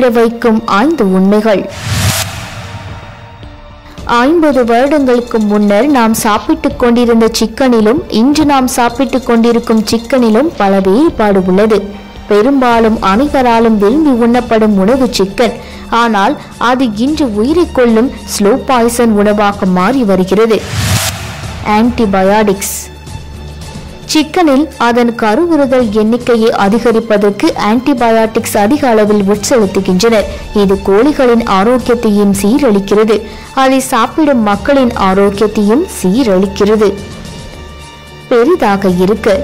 வைக்கும் 5 உண்மைகள். 50 வருடங்களுக்கு முன்னர் நாம் சாப்பிட்டுக் கொண்டிருந்த சிக்கனிலும் இன்று நாம் சாப்பிட்டுக் கொண்டிருக்கும் சிக்கனிலும் பல வேறுபாடு உள்ளது. பெரும்பாலும் அனைவராலும் விரும்பி உண்ணப்படும் உணவு சிக்கன். ஆனால் அது இன்று உயிரை கொள்ளும் ஸ்லோ பாய்சன் உணவாக மாறி வருகிறது. ஆன்டிபயாட்டிக்ஸ். சிக்கனில் அதன் கருவுறுதல் எண்ணிக்கையை அதிகரிப்பதற்கு ஆன்டிபயாட்டிக்ஸ் அதிக அளவில் உட்செலுத்துகின்றனர். இது கோழிகளின் ஆரோக்கியத்தையும் சீரழிக்கிறது. அதை சாப்பிடும் மக்களின் ஆரோக்கியத்தையும் சீரழிக்கிறது. பெரிதாக இருக்க.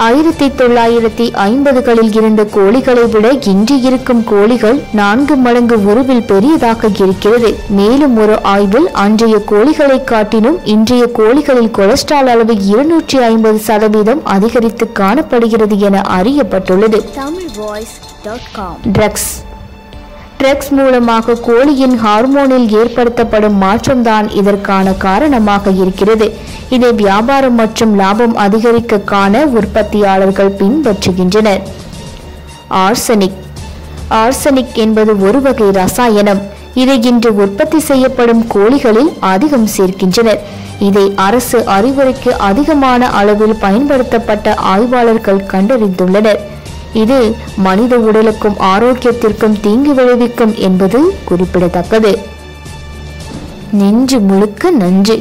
1950களில் இருந்த கோழிகளை விட இன்று இருக்கும் கோழிகள் 4 மடங்கு உருவில் பெரியதாக இருக்கிறது. மேலும் ஒரு ஆய்வில் அன்றைய கோழிகளை காட்டிலும் இன்றைய கோழிகளில் கொலஸ்ட்ரால் அளவு 250% அதிகரித்து காணப்படுகிறது என அறியப்பட்டுள்ளது. ட்ரக்ஸ் மூலமாக கோழியின் ஹார்மோனில் ஏற்படுத்தப்படும் மாற்றம்தான் இதற்கான காரணமாக இருக்கிறது. இதை வியாபாரம் மற்றும் லாபம் அதிகரிக்க காண உற்பத்தியாளர்கள் பின்பற்றுகின்றனர். ஆர்சனிக் என்பது ஒரு வகை ரசாயனம். இதை இன்று உற்பத்தி செய்யப்படும் கோழிகளில் அதிகம் சேர்க்கின்றனர். இதை அரசு அறிவுரைக்கு அதிகமான அளவில் பயன்படுத்தப்பட்ட ஆய்வாளர்கள் கண்டறிந்துள்ளனர். இது மனித உடலுக்கும் ஆரோக்கியத்திற்கும் தீங்கு விளைவிக்கும் என்பது குறிப்பிடத்தக்கது. நெஞ்சு முழுக்க நஞ்சு.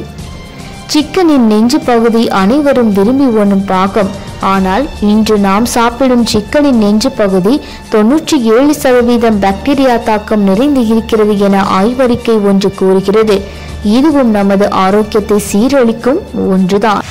சிக்கனின் நெஞ்சு பகுதி அனைவரும் விரும்பி உண்ணும் பாகம். ஆனால் இன்று நாம் சாப்பிடும் சிக்கனின் நெஞ்சு பகுதி 97% பாக்டீரியா தாக்கம் நிறைந்து இருக்கிறது என ஆய்வறிக்கை ஒன்று கூறுகிறது. இதுவும் நமது ஆரோக்கியத்தை சீரழிக்கும் ஒன்றுதான்.